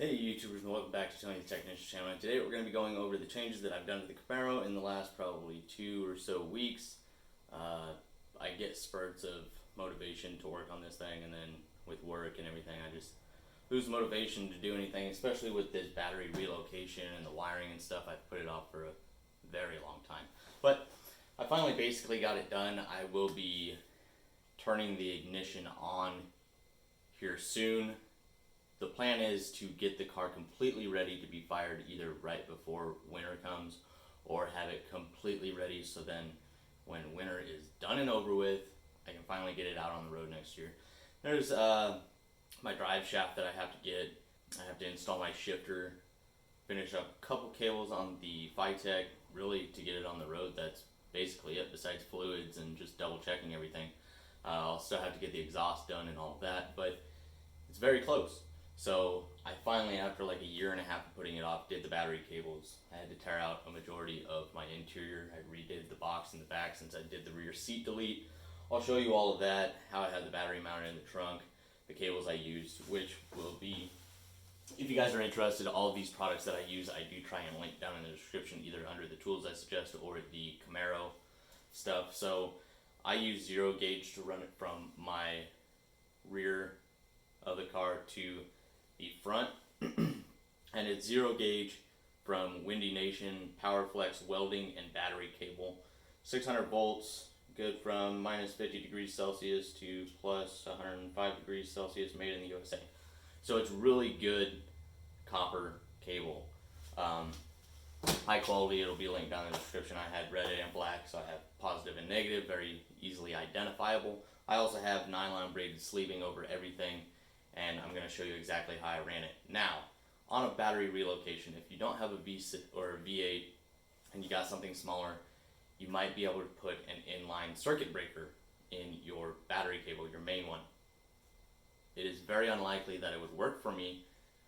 Hey YouTubers, and welcome back to Tony the Technician channel. And today we're going to be going over the changes that I've done to the Camaro in the last probably 2 or so weeks. I get spurts of motivation to work on this thing, and then with work and everything I just lose motivation to do anything, especially with this battery relocation and the wiring and stuff. I've put it off for a very long time. But I finally basically got it done. I will be turning the ignition on here soon. The plan is to get the car completely ready to be fired either right before winter comes or have it completely ready so then when winter is done and over with, I can finally get it out on the road next year. There's my drive shaft that I have to get. I have to install my shifter, finish up a couple cables on the Phytech, really to get it on the road. That's basically it besides fluids and just double checking everything. I'll still have to get the exhaust done and all of that, but it's very close. So I finally, after like a year and a half of putting it off, did the battery cables. I had to tear out a majority of my interior. I redid the box in the back since I did the rear seat delete. I'll show you all of that, how I had the battery mounted in the trunk, the cables I used, which will be, if you guys are interested, all of these products that I use, I do try and link down in the description, either under the tools I suggest or the Camaro stuff. So I use 0 gauge to run it from my rear of the car to the front, and it's 0 gauge from Windy Nation, PowerFlex welding and battery cable. 600 volts, good from minus 50 degrees Celsius to plus 105 degrees Celsius, made in the USA. So it's really good copper cable. High quality, it'll be linked down in the description. I had red and black, so I have positive and negative, very easily identifiable. I also have nylon braided sleeving over everything, and I'm going to show you exactly how I ran it. Now, on a battery relocation, if you don't have a V6 or a V8 and you got something smaller, you might be able to put an inline circuit breaker in your battery cable, your main one. It is very unlikely that it would work for me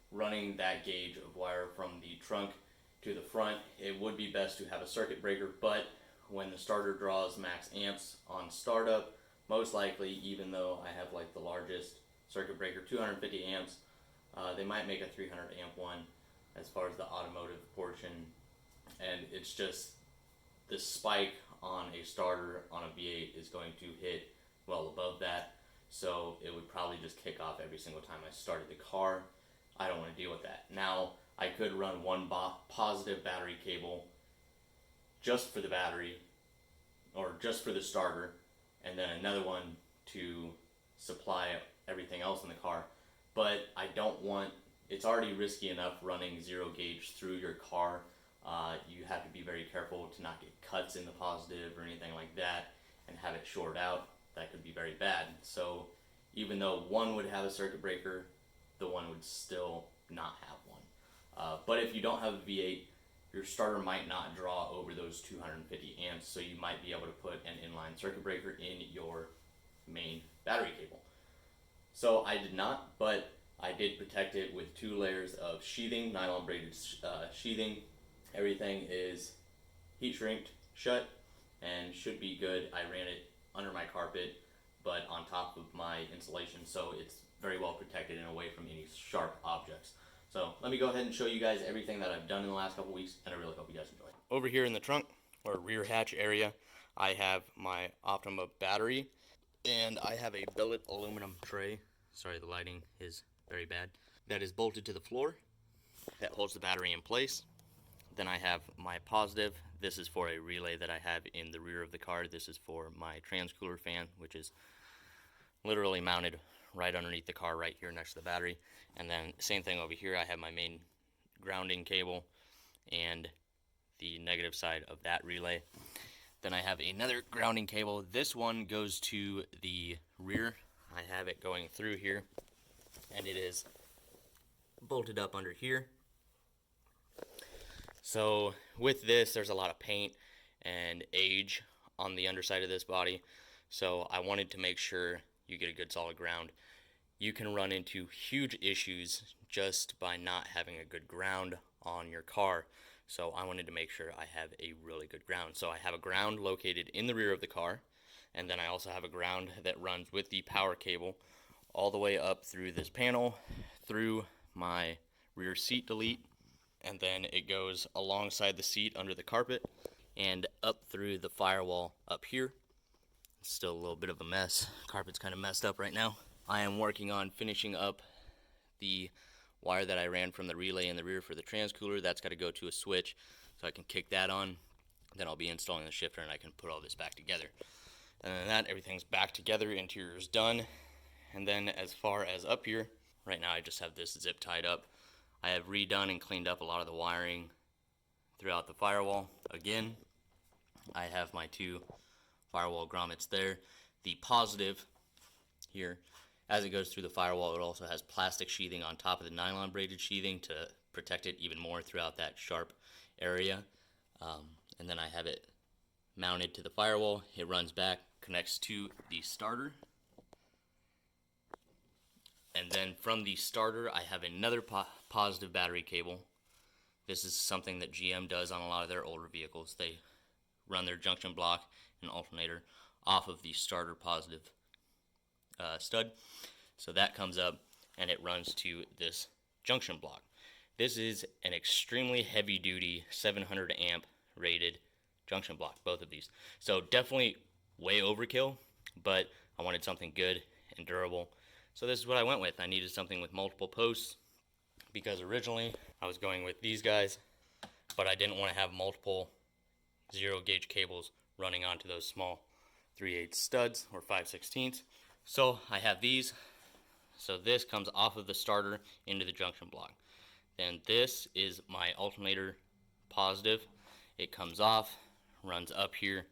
running that gauge of wire from the trunk to the front. It would be best to have a circuit breaker, but when the starter draws max amps on startup, most likely, even though I have like the largest circuit breaker, 250 amps, they might make a 300 amp one as far as the automotive portion, and it's just the spike on a starter on a V8 is going to hit well above that, so it would probably just kick off every single time I started the car. I don't want to deal with that. Now, I could run one positive battery cable just for the battery, or just for the starter, and then another one to supply everything else in the car. But I don't want, it's already risky enough running 0 gauge through your car. You have to be very careful to not get cuts in the positive or anything like that and have it short out. That could be very bad. So even though one would have a circuit breaker, the one would still not have one. But if you don't have a V8, your starter might not draw over those 250 amps, so you might be able to put an inline circuit breaker in your main battery cable. So I did not, but I did protect it with 2 layers of sheathing, nylon braided sheathing. Everything is heat shrinked shut and should be good. I ran it under my carpet, but on top of my insulation, so it's very well protected and away from any sharp objects. So let me go ahead and show you guys everything that I've done in the last couple weeks, and I really hope you guys enjoy. Over here in the trunk, or rear hatch area, I have my Optima battery, and I have a billet aluminum tray. Sorry, the lighting is very bad. That is bolted to the floor. That holds the battery in place. Then I have my positive. This is for a relay that I have in the rear of the car. This is for my transcooler fan, which is literally mounted right underneath the car right here next to the battery. And then same thing over here, I have my main grounding cable and the negative side of that relay. Then I have another grounding cable. This one goes to the rear. I have it going through here, and it is bolted up under here. So with this, there's a lot of paint and age on the underside of this body, so I wanted to make sure you get a good solid ground. You can run into huge issues just by not having a good ground on your car, so I wanted to make sure I have a really good ground. So I have a ground located in the rear of the car, and then I also have a ground that runs with the power cable all the way up through this panel, through my rear seat delete, and then it goes alongside the seat under the carpet and up through the firewall up here. It's still a little bit of a mess. Carpet's kind of messed up right now. I am working on finishing up the wire that I ran from the relay in the rear for the transcooler. That's got to go to a switch so I can kick that on. Then I'll be installing the shifter and I can put all this back together. And then that, everything's back together, interior's done. And then as far as up here, right now I just have this zip tied up. I have redone and cleaned up a lot of the wiring throughout the firewall. Again, I have my 2 firewall grommets there. The positive here, as it goes through the firewall, it also has plastic sheathing on top of the nylon braided sheathing to protect it even more throughout that sharp area. And then I have it mounted to the firewall. It runs back, connects to the starter. And then from the starter, I have another positive battery cable. This is something that GM does on a lot of their older vehicles. They run their junction block and alternator off of the starter positive stud. So that comes up and it runs to this junction block. This is an extremely heavy duty 700 amp rated junction block, both of these. So definitely way overkill, but I wanted something good and durable. So this is what I went with. I needed something with multiple posts because originally I was going with these guys, but I didn't want to have multiple 0 gauge cables running onto those small 3/8 studs or 5/16. So I have these. So this comes off of the starter into the junction block. Then this is my alternator positive. It comes off, runs up here,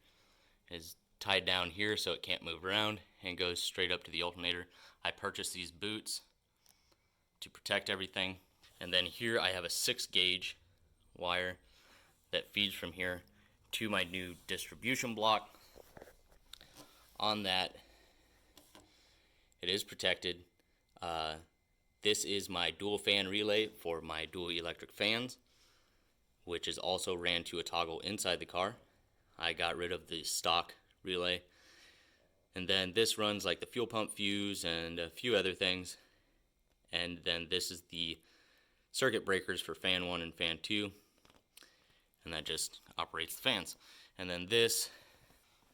is tied down here so it can't move around, and goes straight up to the alternator. I purchased these boots to protect everything. And then here I have a 6 gauge wire that feeds from here to my new distribution block. On that, it is protected. This is my dual fan relay for my dual electric fans, which is also ran to a toggle inside the car. I got rid of the stock relay. And then this runs like the fuel pump fuse and a few other things. And then this is the circuit breakers for fan 1 and fan 2. And that just operates the fans. And then this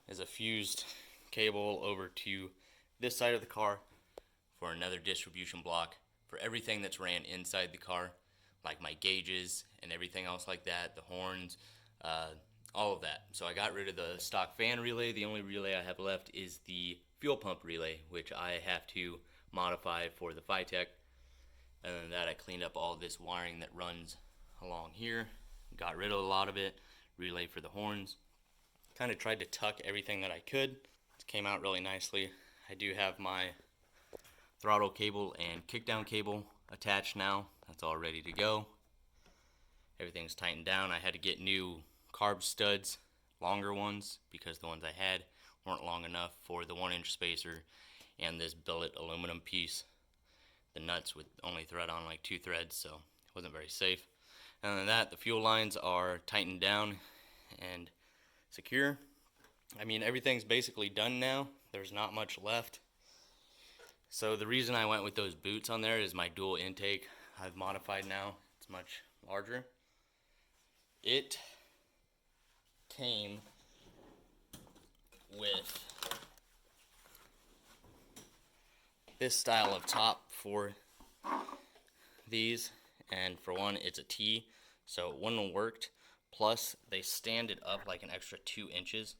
is a fused cable over to this side of the car for another distribution block for everything that's ran inside the car, like my gauges and everything else like that, the horns, all of that. So I got rid of the stock fan relay. The only relay I have left is the fuel pump relay, which I have to modify for the Phytech. And then that, I cleaned up all this wiring that runs along here, got rid of a lot of it, relay for the horns. Kind of tried to tuck everything that I could. It came out really nicely. I do have my throttle cable and kickdown cable attached now. That's all ready to go. Everything's tightened down. I had to get new carb studs, longer ones, because the ones I had weren't long enough for the 1-inch spacer and this billet aluminum piece. The nuts would only thread on like 2 threads, so it wasn't very safe. And then that, the fuel lines are tightened down and secure. I mean, everything's basically done now. There's not much left. So the reason I went with those boots on there is my dual intake I've modified now. It's much larger. It came with this style of top for these, and for one, it's a T, so it wouldn't have worked. Plus, they stand it up like an extra 2 inches,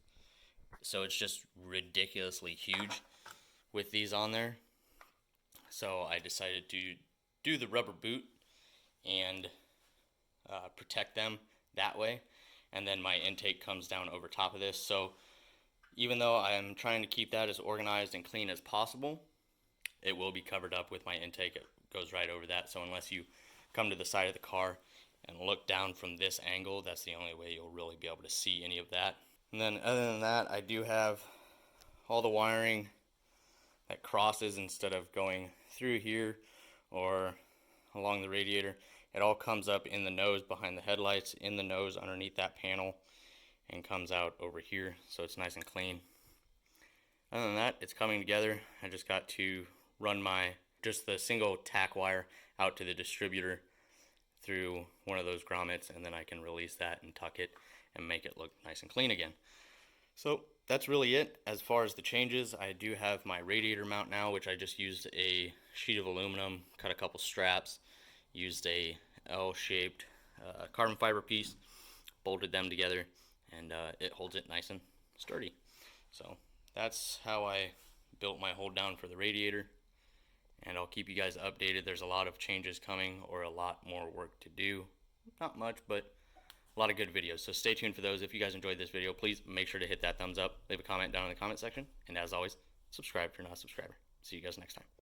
so it's just ridiculously huge with these on there. So I decided to do the rubber boot and protect them that way. And then my intake comes down over top of this. So even though I'm trying to keep that as organized and clean as possible, it will be covered up with my intake. It goes right over that. So unless you come to the side of the car and look down from this angle, that's the only way you'll really be able to see any of that. And then other than that, I do have all the wiring that crosses instead of going through here or along the radiator. It all comes up in the nose behind the headlights, in the nose underneath that panel, and comes out over here, so it's nice and clean. Other than that, it's coming together. I just got to run just the single tack wire out to the distributor through one of those grommets, and then I can release that and tuck it and make it look nice and clean again. So that's really it. As far as the changes, I do have my radiator mount now, which I just used a sheet of aluminum, cut a couple straps, used a L-shaped carbon fiber piece, bolted them together, and it holds it nice and sturdy. So that's how I built my hold down for the radiator, and I'll keep you guys updated. There's a lot of changes coming, or a lot more work to do. Not much, but a lot of good videos, so stay tuned for those. If you guys enjoyed this video, please make sure to hit that thumbs up, leave a comment down in the comment section, and as always, subscribe if you're not a subscriber. See you guys next time.